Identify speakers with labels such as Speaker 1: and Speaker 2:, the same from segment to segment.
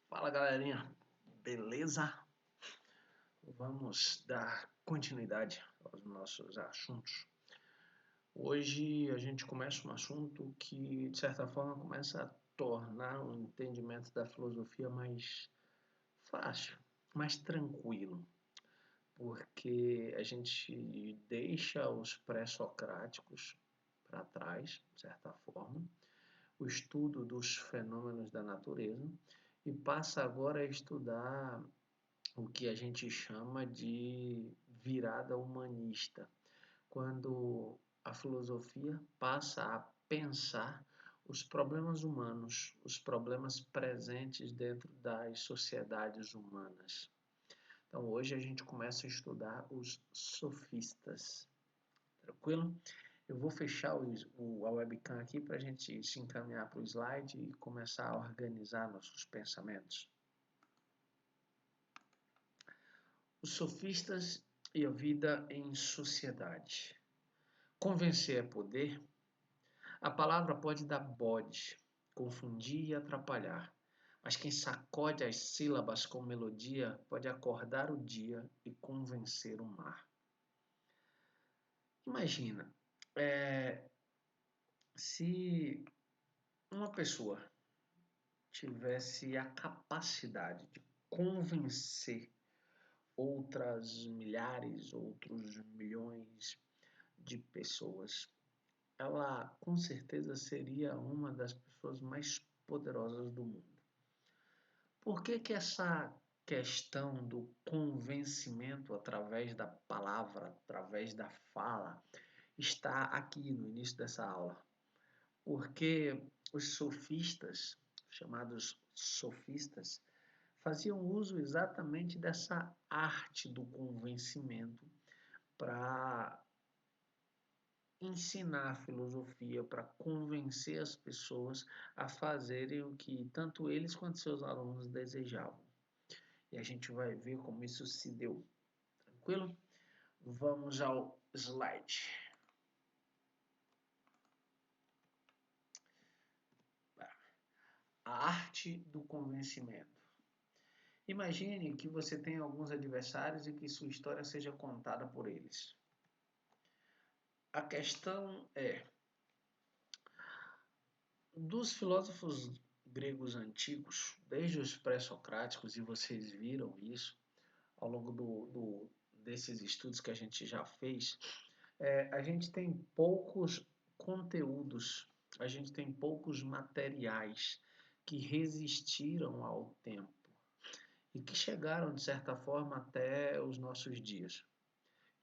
Speaker 1: Fala galerinha, beleza? Vamos dar continuidade aos nossos assuntos. Hoje a gente começa um assunto que, de certa forma, começa a tornar o entendimento da filosofia mais fácil, mais tranquilo, porque a gente deixa os pré-socráticos para trás, de certa forma, o estudo dos fenômenos da natureza e passa agora a estudar o que a gente chama de virada humanista, quando a filosofia passa a pensar os problemas humanos, os problemas presentes dentro das sociedades humanas. Então hoje a gente começa a estudar os sofistas. Tranquilo? Eu vou fechar a webcam aqui para a gente se encaminhar para o slide e começar a organizar nossos pensamentos. Os sofistas e a vida em sociedade. Convencer é poder? A palavra pode dar bode, confundir e atrapalhar, mas quem sacode as sílabas com melodia pode acordar o dia e convencer o mar. Imagina, se uma pessoa tivesse a capacidade de convencer outras milhares, outros milhões de pessoas, ela com certeza seria uma das pessoas mais poderosas do mundo. Por que que essa questão do convencimento através da palavra, através da fala, está aqui no início dessa aula? Porque os sofistas, chamados sofistas, faziam uso exatamente dessa arte do convencimento para ensinar a filosofia, para convencer as pessoas a fazerem o que tanto eles quanto seus alunos desejavam. E a gente vai ver como isso se deu. Tranquilo? Vamos ao slide. A arte do convencimento. Imagine que você tem alguns adversários e que sua história seja contada por eles. A questão é, dos filósofos gregos antigos, desde os pré-socráticos, e vocês viram isso ao longo desses estudos que a gente já fez, a gente tem poucos conteúdos, a gente tem poucos materiais que resistiram ao tempo e que chegaram, de certa forma, até os nossos dias.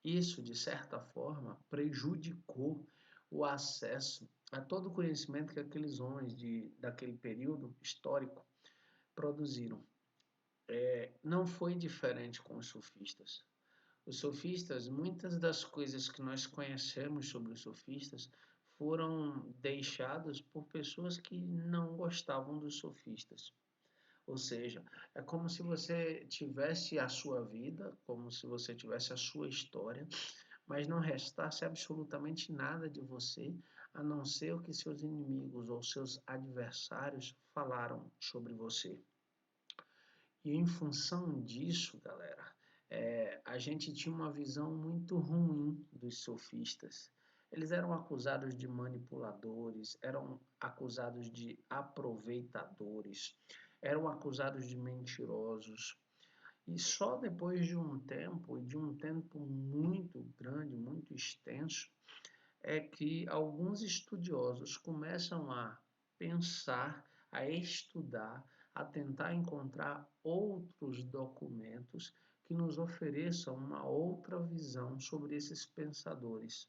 Speaker 1: Isso, de certa forma, prejudicou o acesso a todo o conhecimento que aqueles homens daquele período histórico produziram. Não foi diferente com os sofistas. Os sofistas, muitas das coisas que nós conhecemos sobre os sofistas foram deixadas por pessoas que não gostavam dos sofistas. Ou seja, é como se você tivesse a sua vida, como se você tivesse a sua história, mas não restasse absolutamente nada de você, a não ser o que seus inimigos ou seus adversários falaram sobre você. E em função disso, galera, a gente tinha uma visão muito ruim dos sofistas. Eles eram acusados de manipuladores, eram acusados de aproveitadores, eram acusados de mentirosos. E só depois de um tempo, e de um tempo muito grande, muito extenso, é que alguns estudiosos começam a pensar, a estudar, a tentar encontrar outros documentos que nos ofereçam uma outra visão sobre esses pensadores.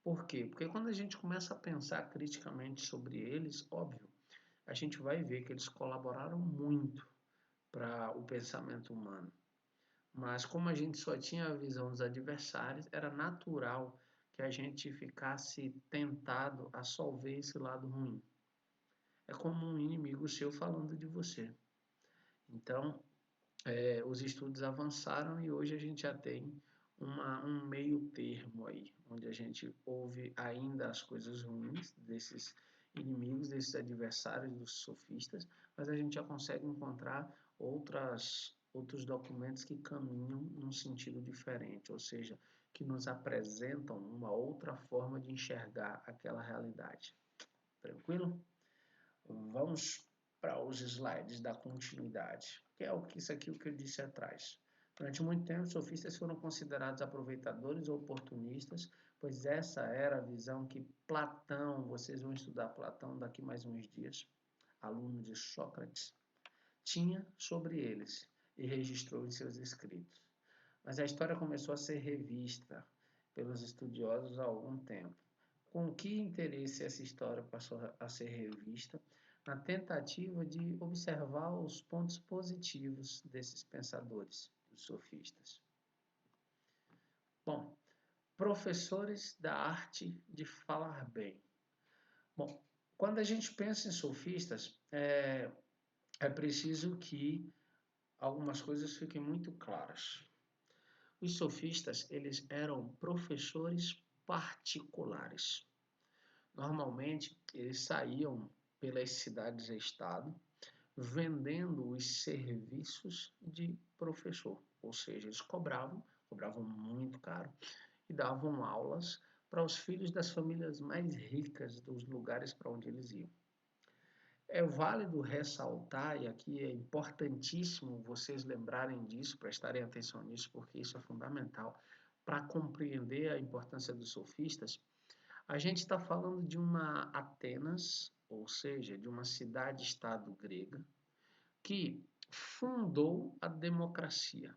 Speaker 1: Por quê? Porque quando a gente começa a pensar criticamente sobre eles, óbvio, a gente vai ver que eles colaboraram muito para o pensamento humano. Mas como a gente só tinha a visão dos adversários, era natural que a gente ficasse tentado a só ver esse lado ruim. É como um inimigo seu falando de você. Então, os estudos avançaram e hoje a gente já tem um meio termo aí, onde a gente ouve ainda as coisas ruins desses inimigos, desses adversários dos sofistas, mas a gente já consegue encontrar outros documentos que caminham num sentido diferente, ou seja, que nos apresentam uma outra forma de enxergar aquela realidade. Tranquilo? Vamos para os slides da continuidade, que é isso aqui o que eu disse atrás. Durante muito tempo, os sofistas foram considerados aproveitadores ou oportunistas, pois essa era a visão que Platão, vocês vão estudar Platão daqui mais uns dias, aluno de Sócrates, tinha sobre eles e registrou em seus escritos. Mas a história começou a ser revista pelos estudiosos há algum tempo. Com que interesse essa história passou a ser revista? Na tentativa de observar os pontos positivos desses pensadores, os sofistas. Bom, professores da arte de falar bem. Bom, quando a gente pensa em sofistas, é preciso que algumas coisas fiquem muito claras. Os sofistas, eles eram professores particulares. Normalmente, eles saíam pelas cidades e estado vendendo os serviços de professor, ou seja, eles cobravam muito caro e davam aulas para os filhos das famílias mais ricas dos lugares para onde eles iam. É válido ressaltar, e aqui é importantíssimo vocês lembrarem disso, prestarem atenção nisso, porque isso é fundamental para compreender a importância dos sofistas. A gente está falando de uma Atenas, ou seja, de uma cidade-estado grega, que fundou a democracia.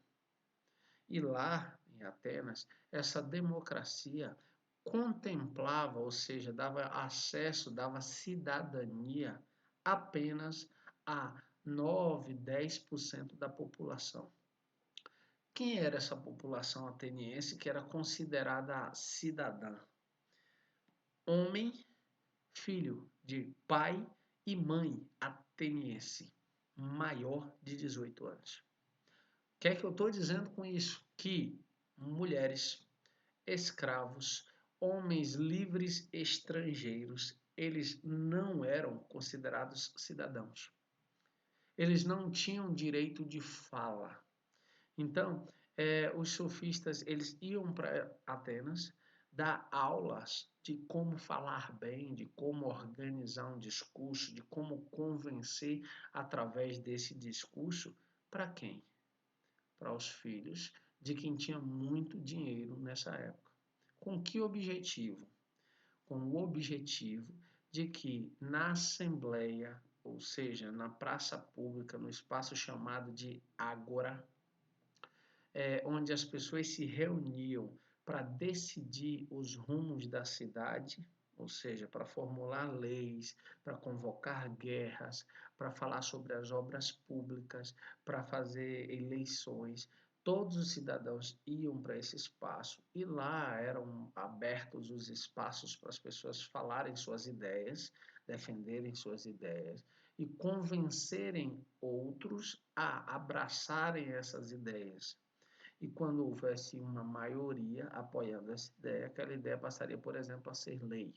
Speaker 1: E lá, em Atenas, essa democracia contemplava, ou seja, dava acesso, dava cidadania apenas a 9, 10% da população. Quem era essa população ateniense que era considerada cidadã? Homem, filho de pai e mãe ateniense, maior de 18 anos. O que é que eu estou dizendo com isso? Que mulheres, escravos, homens livres estrangeiros, eles não eram considerados cidadãos. Eles não tinham direito de fala. Então, os sofistas, eles iam para Atenas dar aulas de como falar bem, de como organizar um discurso, de como convencer através desse discurso. Para quem? Para os filhos de quem tinha muito dinheiro nessa época. Com que objetivo? Com o objetivo de que na assembleia, ou seja, na praça pública, no espaço chamado de ágora, onde as pessoas se reuniam para decidir os rumos da cidade, ou seja, para formular leis, para convocar guerras, para falar sobre as obras públicas, para fazer eleições. Todos os cidadãos iam para esse espaço e lá eram abertos os espaços para as pessoas falarem suas ideias, defenderem suas ideias e convencerem outros a abraçarem essas ideias. E quando houvesse uma maioria apoiando essa ideia, aquela ideia passaria, por exemplo, a ser lei,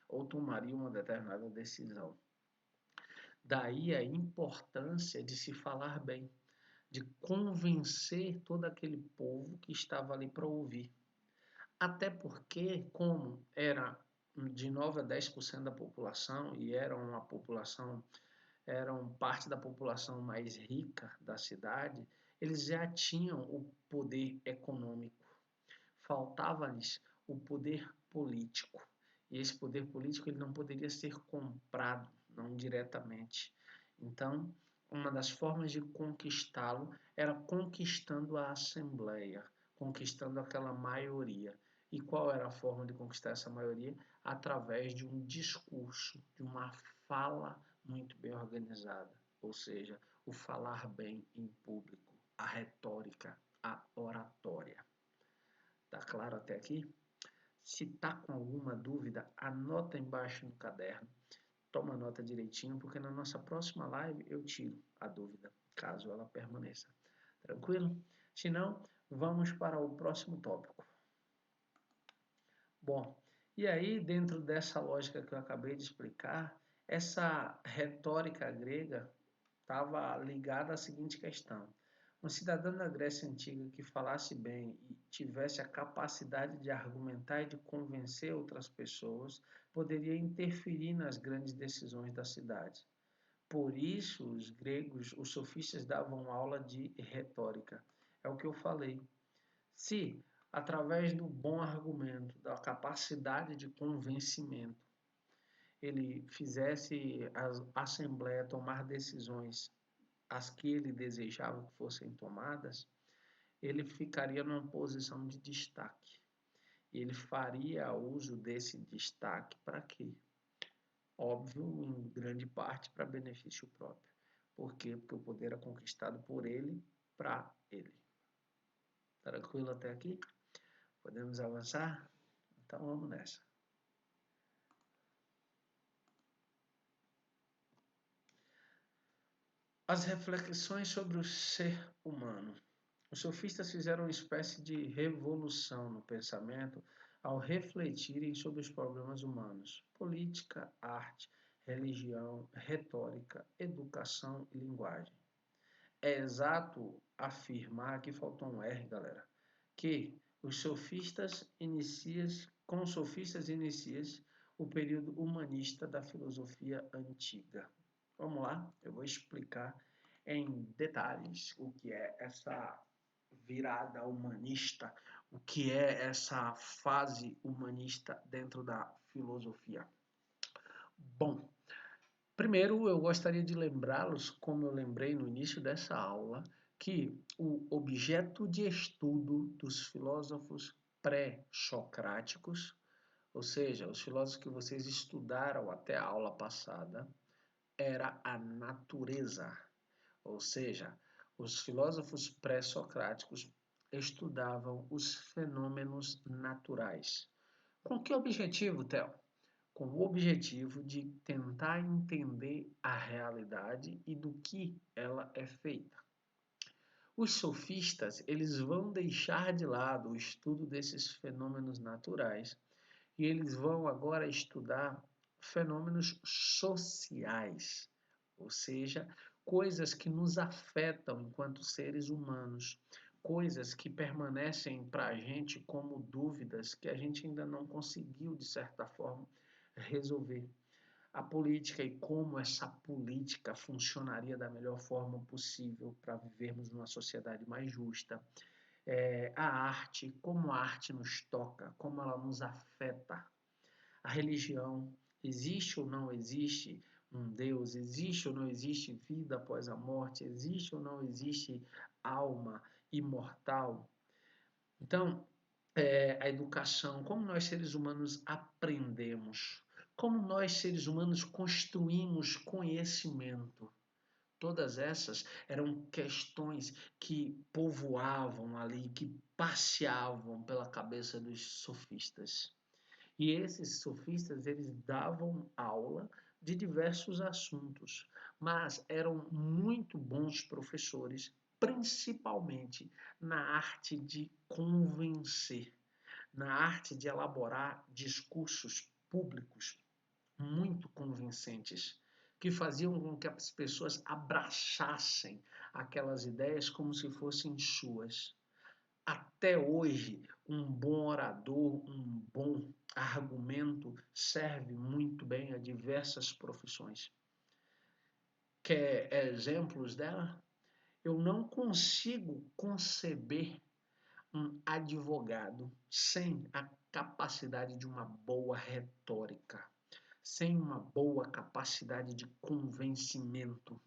Speaker 1: ou tomaria uma determinada decisão. Daí a importância de se falar bem, de convencer todo aquele povo que estava ali para ouvir. Até porque, como era de 9 a 10% da população, e eram parte da população mais rica da cidade, eles já tinham o poder econômico. Faltava-lhes o poder político. E esse poder político ele não poderia ser comprado, não diretamente. Então, uma das formas de conquistá-lo era conquistando a assembleia, conquistando aquela maioria. E qual era a forma de conquistar essa maioria? Através de um discurso, de uma fala muito bem organizada, ou seja, o falar bem em público, a retórica, a oratória. Tá claro até aqui? Se tá com alguma dúvida, anota embaixo no caderno. Toma nota direitinho, porque na nossa próxima live eu tiro a dúvida, caso ela permaneça. Tranquilo? Se não, vamos para o próximo tópico. Bom, e aí dentro dessa lógica que eu acabei de explicar, Essa retórica grega estava ligada à seguinte questão: um cidadão da Grécia Antiga que falasse bem e tivesse a capacidade de argumentar e de convencer outras pessoas poderia interferir nas grandes decisões da cidade. Por isso, os gregos, os sofistas davam aula de retórica. É o que eu falei. Se, através do bom argumento, da capacidade de convencimento, ele fizesse a Assembleia tomar decisões as que ele desejava que fossem tomadas, ele ficaria numa posição de destaque. Ele faria uso desse destaque para quê? Óbvio, em grande parte para benefício próprio. Por quê? Porque o poder é conquistado por ele, para ele. Tranquilo até aqui? Podemos avançar? Então vamos nessa. As reflexões sobre o ser humano. Os sofistas fizeram uma espécie de revolução no pensamento ao refletirem sobre os problemas humanos: política, arte, religião, retórica, educação e linguagem. É exato afirmar, aqui faltou um R, galera, que com os sofistas inicia-se o período humanista da filosofia antiga. Vamos lá, eu vou explicar em detalhes o que é essa virada humanista, o que é essa fase humanista dentro da filosofia. Bom, primeiro eu gostaria de lembrá-los, como eu lembrei no início dessa aula, que o objeto de estudo dos filósofos pré-socráticos, ou seja, os filósofos que vocês estudaram até a aula passada, era a natureza. Ou seja, os filósofos pré-socráticos estudavam os fenômenos naturais. Com que objetivo, Theo? Com o objetivo de tentar entender a realidade e do que ela é feita. Os sofistas, eles vão deixar de lado o estudo desses fenômenos naturais e eles vão agora estudar fenômenos sociais, ou seja, coisas que nos afetam enquanto seres humanos, coisas que permanecem para a gente como dúvidas que a gente ainda não conseguiu, de certa forma, resolver. A política e como essa política funcionaria da melhor forma possível para vivermos numa sociedade mais justa. A arte, como a arte nos toca, como ela nos afeta. A religião, existe ou não existe um Deus? Existe ou não existe vida após a morte? Existe ou não existe alma imortal? Então, a educação, como nós seres humanos aprendemos, como nós seres humanos construímos conhecimento. Todas essas eram questões que povoavam ali, que passeavam pela cabeça dos sofistas. E esses sofistas, eles davam aula de diversos assuntos, mas eram muito bons professores, principalmente na arte de convencer, na arte de elaborar discursos públicos muito convincentes, que faziam com que as pessoas abraçassem aquelas ideias como se fossem suas. Até hoje, um bom orador, um bom argumento serve muito bem a diversas profissões. Quer exemplos dela? Eu não consigo conceber um advogado sem a capacidade de uma boa retórica, sem uma boa capacidade de convencimento.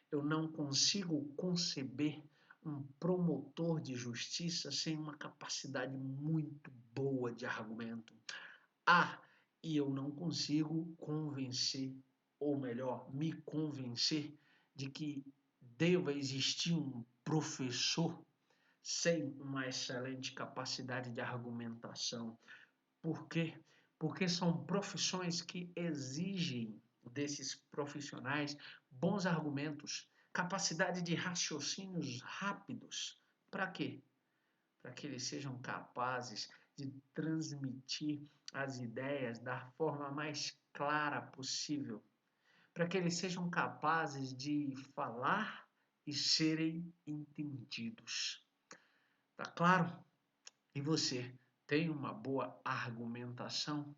Speaker 1: Eu não consigo conceber um promotor de justiça sem uma capacidade muito boa de argumento. E eu não consigo convencer, ou melhor, me convencer de que deva existir um professor sem uma excelente capacidade de argumentação. Por quê? Porque são profissões que exigem desses profissionais bons argumentos, capacidade de raciocínios rápidos. Para quê? Para que eles sejam capazes de transmitir as ideias da forma mais clara possível. para que eles sejam capazes de falar e serem entendidos. Tá claro? E você tem uma boa argumentação?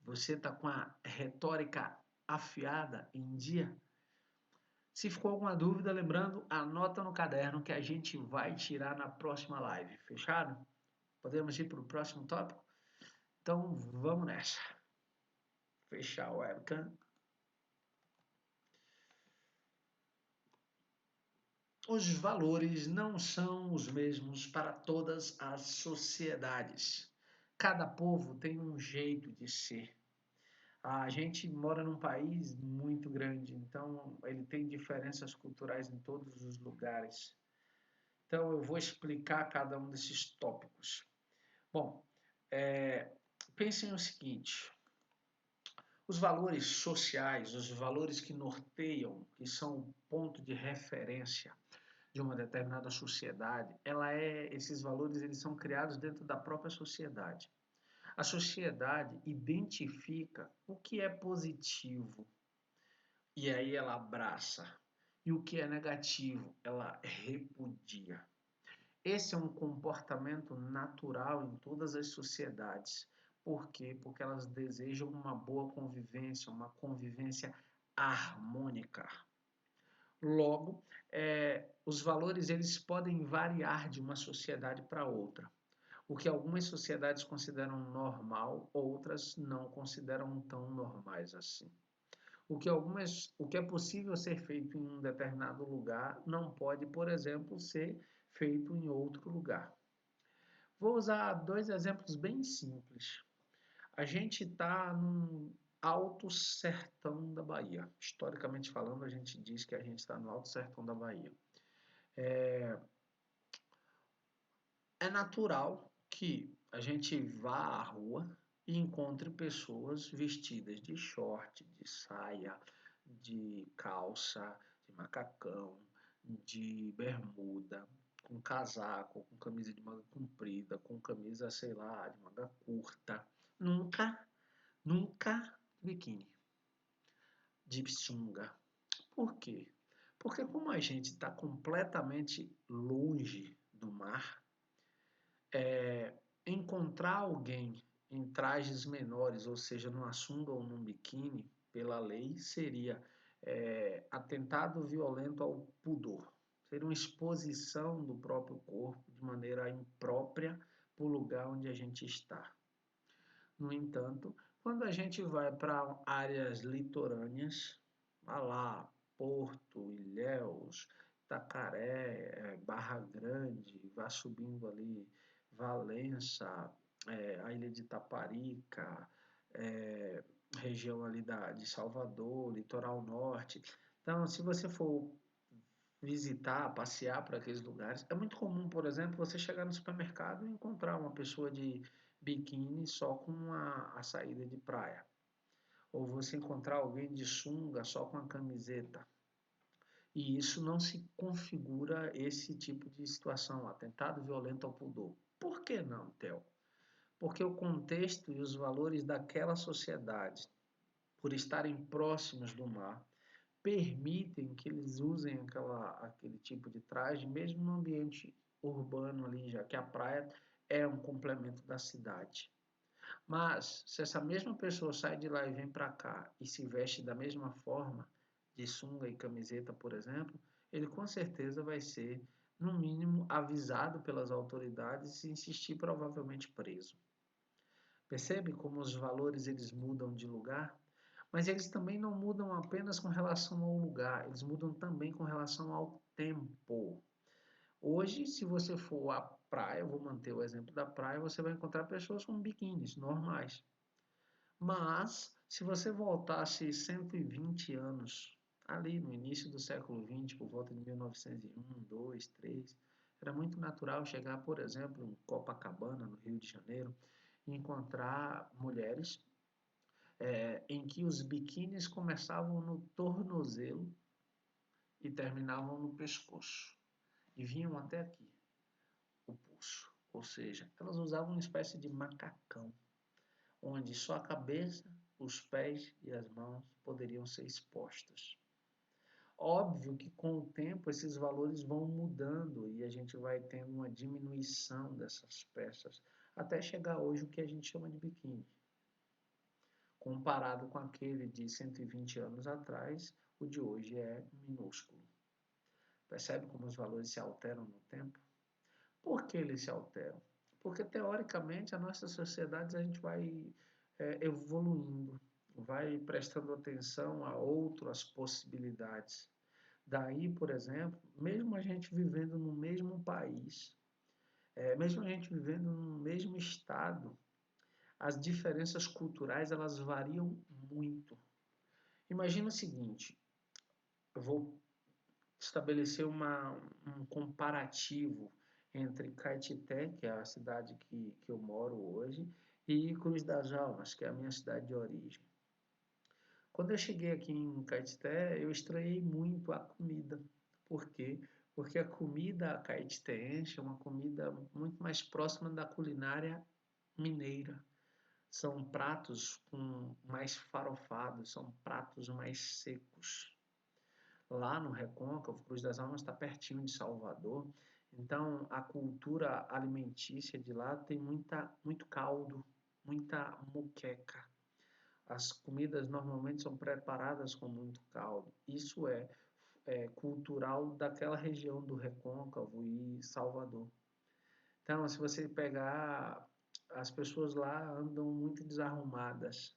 Speaker 1: Você está com a retórica afiada em dia? Se ficou alguma dúvida, lembrando, anota no caderno que a gente vai tirar na próxima live. Fechado? Podemos ir para o próximo tópico? Então vamos nessa. Fechar a webcam. Os valores não são os mesmos para todas as sociedades. Cada povo tem um jeito de ser. A gente mora num país muito grande, então ele tem diferenças culturais em todos os lugares. Então eu vou explicar cada um desses tópicos. Bom, pensem o seguinte: os valores sociais, os valores que norteiam, que são o ponto de referência de uma determinada sociedade, esses valores eles são criados dentro da própria sociedade. A sociedade identifica o que é positivo e aí ela abraça, e o que é negativo ela repudia. Esse é um comportamento natural em todas as sociedades. Por quê? Porque elas desejam uma boa convivência, uma convivência harmônica. Logo, os valores eles podem variar de uma sociedade para outra. O que algumas sociedades consideram normal, outras não consideram tão normais assim. O que é possível ser feito em um determinado lugar não pode, por exemplo, ser feito em outro lugar. Vou usar dois exemplos bem simples. A gente está num alto sertão da Bahia. Historicamente falando, a gente diz que a gente está no alto sertão da Bahia. É natural que a gente vá à rua e encontre pessoas vestidas de short, de saia, de calça, de macacão, de bermuda, com casaco, com camisa de manga comprida, com camisa, sei lá, de manga curta. Nunca biquíni, de sunga. Por quê? Porque como a gente está completamente longe do mar, encontrar alguém em trajes menores, ou seja, numa sunga ou num biquíni, pela lei, seria atentado violento ao pudor. Seria uma exposição do próprio corpo de maneira imprópria para o lugar onde a gente está. No entanto, quando a gente vai para áreas litorâneas, vá lá, Porto, Ilhéus, Itacaré, Barra Grande, vá subindo ali, Valença, a ilha de Taparica, região ali de Salvador, litoral norte. Então, se você for visitar, passear por aqueles lugares, é muito comum, por exemplo, você chegar no supermercado e encontrar uma pessoa de biquíni só com a saída de praia. Ou você encontrar alguém de sunga só com a camiseta. E isso não se configura esse tipo de situação, atentado violento ao pudor. Por que não, Theo? Porque o contexto e os valores daquela sociedade, por estarem próximos do mar, permitem que eles usem aquele tipo de traje, mesmo no ambiente urbano ali, já que a praia é um complemento da cidade. Mas, se essa mesma pessoa sai de lá e vem para cá e se veste da mesma forma, de sunga e camiseta, por exemplo, ele com certeza vai ser, no mínimo, avisado pelas autoridades e insistir provavelmente preso. Percebe como os valores eles mudam de lugar? Mas eles também não mudam apenas com relação ao lugar, eles mudam também com relação ao tempo. Hoje, se você for à praia, eu vou manter o exemplo da praia, você vai encontrar pessoas com biquínis normais. Mas, se você voltasse 120 anos, ali no início do século XX, por volta de 1901, 2, 3, era muito natural chegar, por exemplo, em Copacabana, no Rio de Janeiro, e encontrar mulheres em que os biquínis começavam no tornozelo e terminavam no pescoço. E vinham até aqui, o pulso. Ou seja, elas usavam uma espécie de macacão, onde só a cabeça, os pés e as mãos poderiam ser expostos. Óbvio que com o tempo esses valores vão mudando e a gente vai tendo uma diminuição dessas peças, até chegar hoje o que a gente chama de biquíni. Comparado com aquele de 120 anos atrás, o de hoje é minúsculo. Percebe como os valores se alteram no tempo? Por que eles se alteram? Porque, teoricamente, a nossa sociedade a gente vai evoluindo, vai prestando atenção a outras possibilidades. Daí, por exemplo, mesmo a gente vivendo no mesmo país, mesmo a gente vivendo no mesmo estado, as diferenças culturais elas variam muito. Imagina o seguinte, eu vou estabelecer um comparativo entre Caetité, que é a cidade que eu moro hoje, e Cruz das Almas, que é a minha cidade de origem. Quando eu cheguei aqui em Caetité, eu estranhei muito a comida. Por quê? Porque a comida caetitense é uma comida muito mais próxima da culinária mineira. São pratos mais farofados, são pratos mais secos. Lá no Recôncavo, Cruz das Almas está pertinho de Salvador, então a cultura alimentícia de lá tem muito caldo, muita muqueca. As comidas normalmente são preparadas com muito caldo. Isso é cultural daquela região do Recôncavo e Salvador. Então, se você pegar, as pessoas lá andam muito desarrumadas.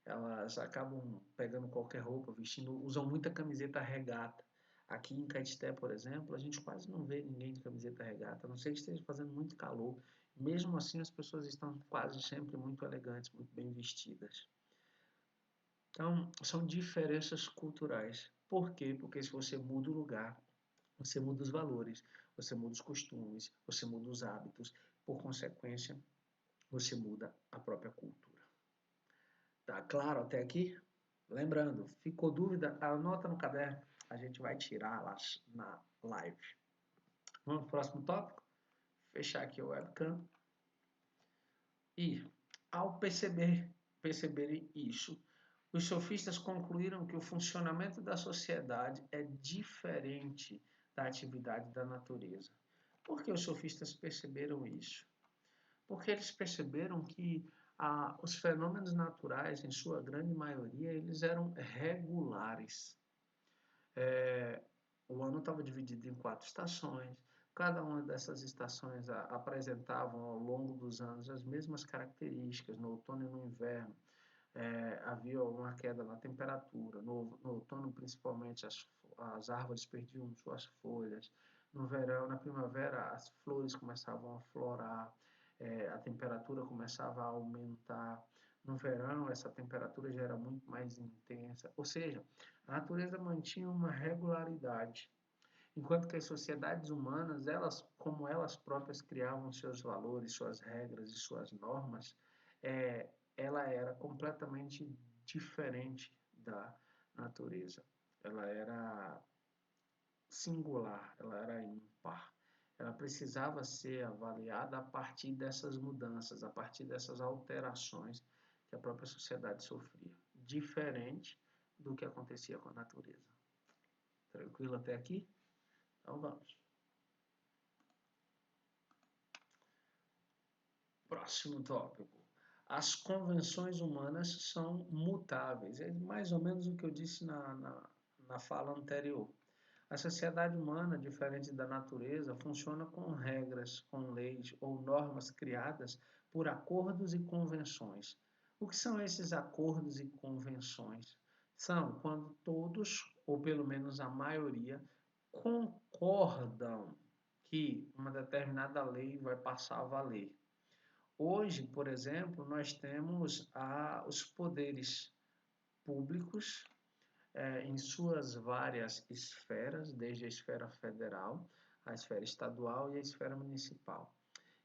Speaker 1: Elas acabam pegando qualquer roupa, vestindo, usam muita camiseta regata. Aqui em Caetité, por exemplo, a gente quase não vê ninguém de camiseta regata, a não ser que esteja fazendo muito calor. Mesmo assim, as pessoas estão quase sempre muito elegantes, muito bem vestidas. Então, são diferenças culturais. Por quê? Porque se você muda o lugar, você muda os valores, você muda os costumes, você muda os hábitos. Por consequência, você muda a própria cultura. Tá claro até aqui? Lembrando, ficou dúvida? Anota no caderno. A gente vai tirar lá na live. Vamos para o próximo tópico? Fechar aqui o webcam. E, ao perceberem isso, os sofistas concluíram que o funcionamento da sociedade é diferente da atividade da natureza. Por que os sofistas perceberam isso? Porque eles perceberam que os fenômenos naturais, em sua grande maioria, eles eram regulares. O ano estava dividido em 4 estações, cada uma dessas estações apresentavam ao longo dos anos as mesmas características, no outono e no inverno. Havia uma queda na temperatura, no outono principalmente as árvores perdiam suas folhas, no verão, na primavera as flores começavam a florar, a temperatura começava a aumentar, no verão essa temperatura já era muito mais intensa, ou seja, a natureza mantinha uma regularidade, enquanto que as sociedades humanas, elas, como elas próprias criavam seus valores, suas regras e suas normas, ela era completamente diferente da natureza. Ela era singular, ela era ímpar. Ela precisava ser avaliada a partir dessas mudanças, a partir dessas alterações que a própria sociedade sofria. Diferente do que acontecia com a natureza. Tranquilo até aqui? Então vamos. Próximo tópico. As convenções humanas são mutáveis. É mais ou menos o que eu disse na fala anterior. A sociedade humana, diferente da natureza, funciona com regras, com leis ou normas criadas por acordos e convenções. O que são esses acordos e convenções? São quando todos, ou pelo menos a maioria, concordam que uma determinada lei vai passar a valer. Hoje, por exemplo, nós temos os poderes públicos em suas várias esferas, desde a esfera federal, a esfera estadual e a esfera municipal.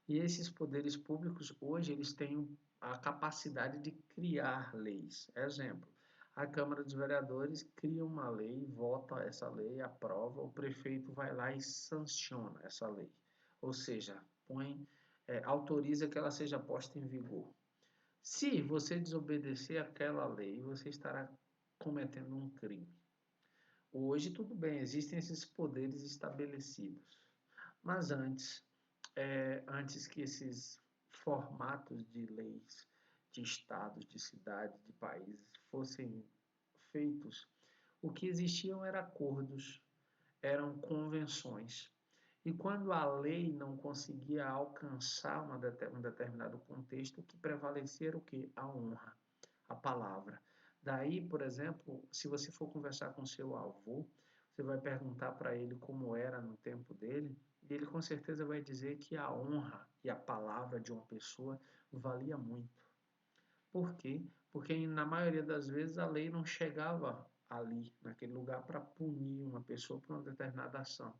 Speaker 1: E esses poderes públicos, hoje, eles têm a capacidade de criar leis. Exemplo, a Câmara dos Vereadores cria uma lei, vota essa lei, aprova, o prefeito vai lá e sanciona essa lei. Ou seja, autoriza que ela seja posta em vigor. Se você desobedecer aquela lei, você estará cometendo um crime. Hoje, tudo bem, existem esses poderes estabelecidos. Mas antes que esses formatos de leis, de estados, de cidades, de países fossem feitos, o que existiam eram acordos, eram convenções. E quando a lei não conseguia alcançar um determinado contexto, o que prevalecia era o quê? A honra, a palavra. Daí, por exemplo, se você for conversar com seu avô, você vai perguntar para ele como era no tempo dele, e ele com certeza vai dizer que a honra e a palavra de uma pessoa valia muito. Por quê? Porque na maioria das vezes a lei não chegava ali, naquele lugar, para punir uma pessoa por uma determinada ação.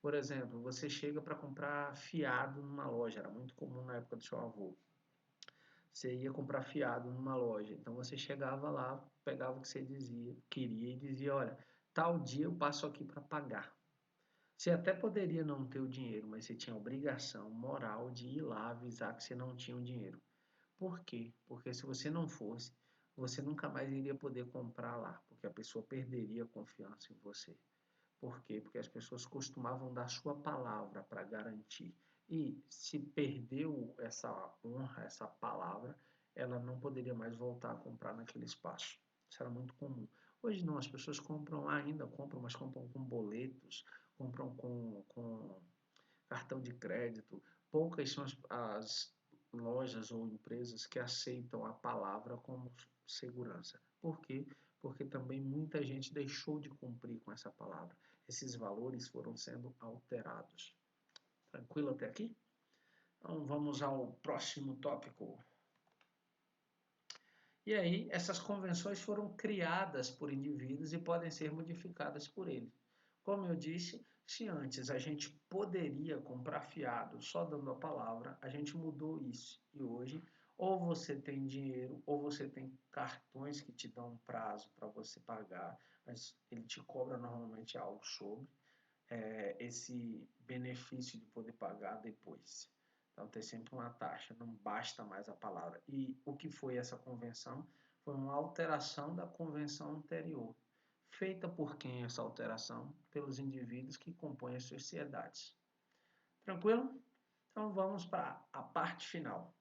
Speaker 1: Por exemplo, você chega para comprar fiado numa loja, era muito comum na época do seu avô. Você ia comprar fiado numa loja, então você chegava lá, pegava o que você queria e dizia, olha, tal dia eu passo aqui para pagar. Você até poderia não ter o dinheiro, mas você tinha a obrigação moral de ir lá avisar que você não tinha o dinheiro. Por quê? Porque se você não fosse, você nunca mais iria poder comprar lá, porque a pessoa perderia a confiança em você. Por quê? Porque as pessoas costumavam dar sua palavra para garantir. E se perdeu essa honra, essa palavra, ela não poderia mais voltar a comprar naquele espaço. Isso era muito comum. Hoje não, as pessoas compram ainda, compram, mas compram com boletos, compram com cartão de crédito. Poucas são as lojas ou empresas que aceitam a palavra como segurança. Por quê? Porque também muita gente deixou de cumprir com essa palavra. Esses valores foram sendo alterados. Tranquilo até aqui? Então vamos ao próximo tópico. E aí, essas convenções foram criadas por indivíduos e podem ser modificadas por ele. Como eu disse, se antes a gente poderia comprar fiado só dando a palavra, a gente mudou isso. E hoje, ou você tem dinheiro, ou você tem cartões que te dão um prazo para você pagar, mas ele te cobra normalmente algo sobre esse benefício de poder pagar depois. Então tem sempre uma taxa, não basta mais a palavra. E o que foi essa convenção? Foi uma alteração da convenção anterior. Feita por quem essa alteração? Pelos indivíduos que compõem as sociedades. Tranquilo? Então vamos para a parte final.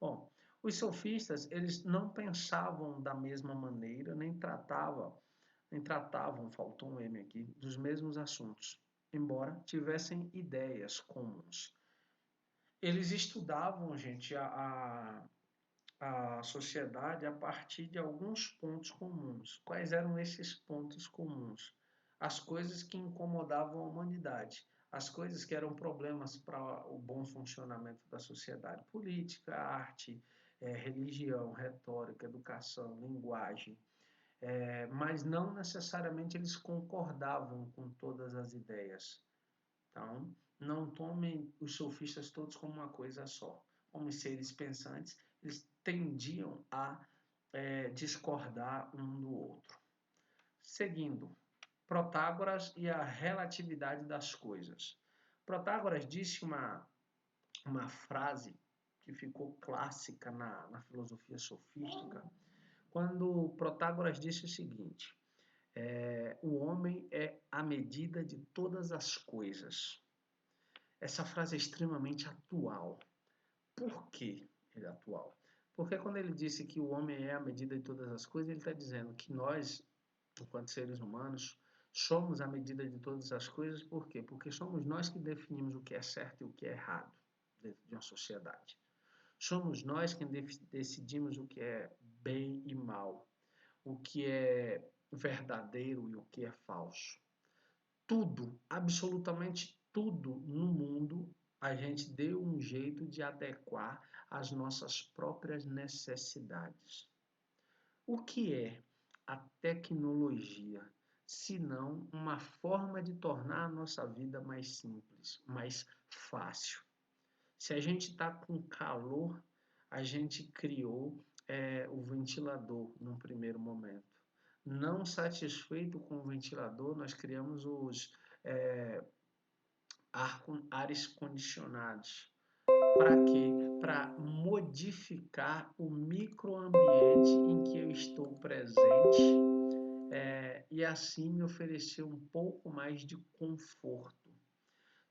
Speaker 1: Bom, os sofistas, eles não pensavam da mesma maneira, nem tratavam, faltou um M aqui, dos mesmos assuntos, embora tivessem ideias comuns. Eles estudavam, gente, a sociedade a partir de alguns pontos comuns. Quais eram esses pontos comuns? As coisas que incomodavam a humanidade, as coisas que eram problemas para o bom funcionamento da sociedade, política, arte, religião, retórica, educação, linguagem, mas não necessariamente eles concordavam com todas as ideias. Então, não tomem os sofistas todos como uma coisa só. Como seres pensantes, eles tendiam a discordar um do outro. Seguindo, Protágoras e a relatividade das coisas. Protágoras disse uma frase que ficou clássica na filosofia sofística, quando Protágoras disse o seguinte: o homem é a medida de todas as coisas. Essa frase é extremamente atual. Por que ele é atual? Porque quando ele disse que o homem é a medida de todas as coisas, ele está dizendo que nós, enquanto seres humanos, somos a medida de todas as coisas. Por quê? Porque somos nós que definimos o que é certo e o que é errado dentro de uma sociedade. Somos nós quem decidimos o que é bem e mal, o que é verdadeiro e o que é falso. Tudo, absolutamente tudo no mundo, a gente deu um jeito de adequar às nossas próprias necessidades. O que é a tecnologia, se não uma forma de tornar a nossa vida mais simples, mais fácil? Se a gente está com calor, a gente criou o ventilador num primeiro momento. Não satisfeito com o ventilador, nós criamos os ares condicionados. Para quê? Para modificar o microambiente em que eu estou presente, e assim me oferecer um pouco mais de conforto.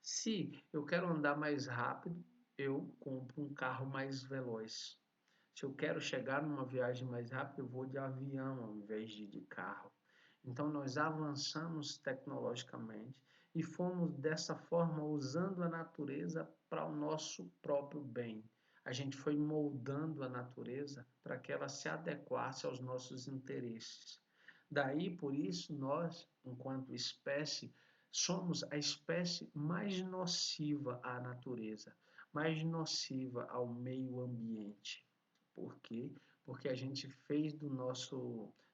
Speaker 1: Se eu quero andar mais rápido, eu compro um carro mais veloz. Se eu quero chegar numa viagem mais rápida, eu vou de avião ao invés de carro. Então, nós avançamos tecnologicamente e fomos dessa forma usando a natureza para o nosso próprio bem. A gente foi moldando a natureza para que ela se adequasse aos nossos interesses. Daí, por isso, nós, enquanto espécie, somos a espécie mais nociva à natureza, mais nociva ao meio ambiente. Por quê? Porque a gente fez do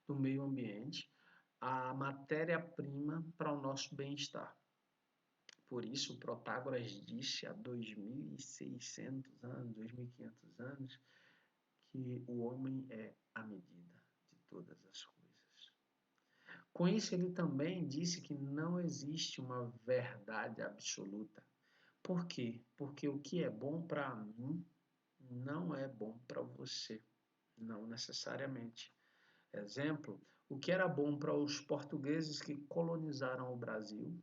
Speaker 1: meio ambiente a matéria-prima para o nosso bem-estar. Por isso, Protágoras disse há 2.600 anos, 2.500 anos, que o homem é a medida de todas as coisas. Com isso, ele também disse que não existe uma verdade absoluta. Por quê? Porque o que é bom para mim não é bom para você, não necessariamente. Exemplo, o que era bom para os portugueses que colonizaram o Brasil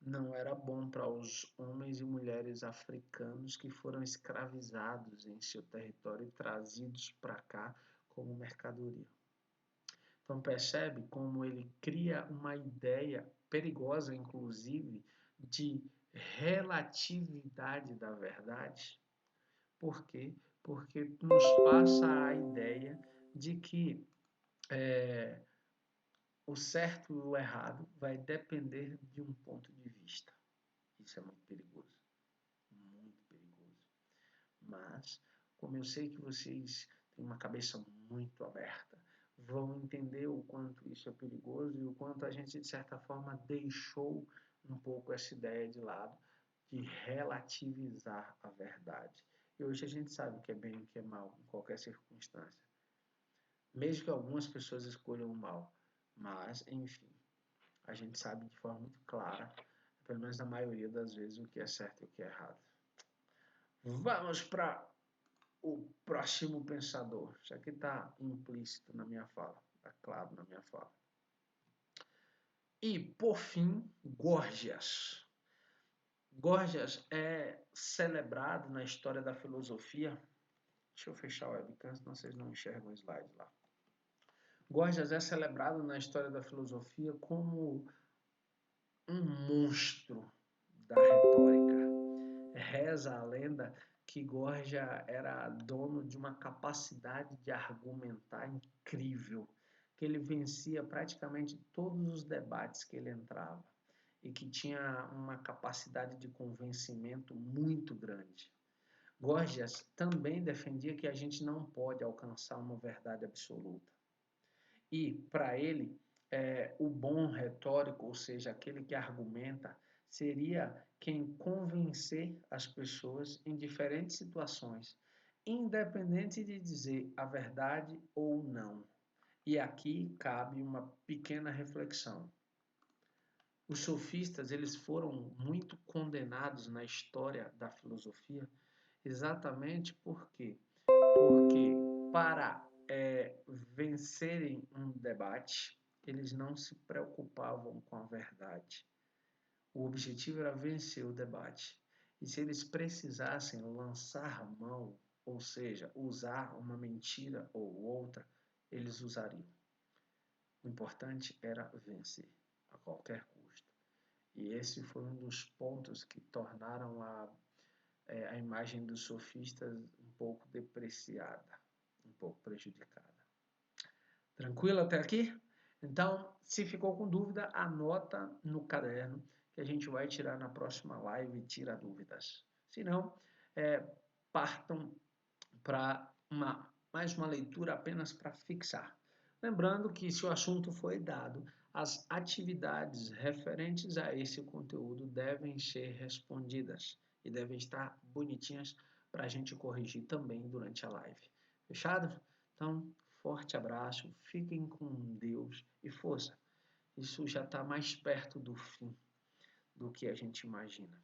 Speaker 1: não era bom para os homens e mulheres africanos que foram escravizados em seu território e trazidos para cá como mercadoria. Então percebe como ele cria uma ideia perigosa, inclusive, de relatividade da verdade. Por quê? Porque nos passa a ideia de que o certo e o errado vai depender de um ponto de vista. Isso é muito perigoso. Muito perigoso. Mas, como eu sei que vocês têm uma cabeça muito aberta, vão entender o quanto isso é perigoso e o quanto a gente, de certa forma, deixou um pouco essa ideia de lado, de relativizar a verdade. E hoje a gente sabe o que é bem e o que é mal, em qualquer circunstância. Mesmo que algumas pessoas escolham o mal. Mas, enfim, a gente sabe de forma muito clara, pelo menos na maioria das vezes, o que é certo e o que é errado. Vamos para o próximo pensador. Isso aqui está implícito na minha fala, está claro na minha fala. E, por fim, Górgias. Górgias é celebrado na história da filosofia. Deixa eu fechar o webcam, senão vocês não enxergam o slide lá. Górgias é celebrado na história da filosofia como um monstro da retórica. Reza a lenda que Górgia era dono de uma capacidade de argumentar incrível, que ele vencia praticamente todos os debates que ele entrava e que tinha uma capacidade de convencimento muito grande. Górgias também defendia que a gente não pode alcançar uma verdade absoluta. E, para ele, o bom retórico, ou seja, aquele que argumenta, seria quem convencer as pessoas em diferentes situações, independente de dizer a verdade ou não. E aqui cabe uma pequena reflexão. Os sofistas, eles foram muito condenados na história da filosofia, exatamente porque para vencerem um debate, eles não se preocupavam com a verdade. O objetivo era vencer o debate. E se eles precisassem lançar mão, ou seja, usar uma mentira ou outra, eles usariam. O importante era vencer, a qualquer custo. E esse foi um dos pontos que tornaram a imagem dos sofistas um pouco depreciada, um pouco prejudicada. Tranquilo até aqui? Então, se ficou com dúvida, anota no caderno que a gente vai tirar na próxima live e tira dúvidas. Se não, partam para mais uma leitura apenas para fixar. Lembrando que se o assunto foi dado, as atividades referentes a esse conteúdo devem ser respondidas e devem estar bonitinhas para a gente corrigir também durante a live. Fechado? Então, forte abraço, fiquem com Deus e força. Isso já está mais perto do fim do que a gente imagina.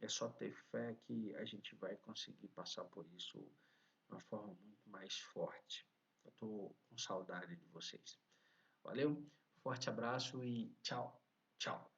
Speaker 1: É só ter fé que a gente vai conseguir passar por isso de uma forma muito mais forte. Eu estou com saudade de vocês. Valeu, forte abraço e tchau, tchau.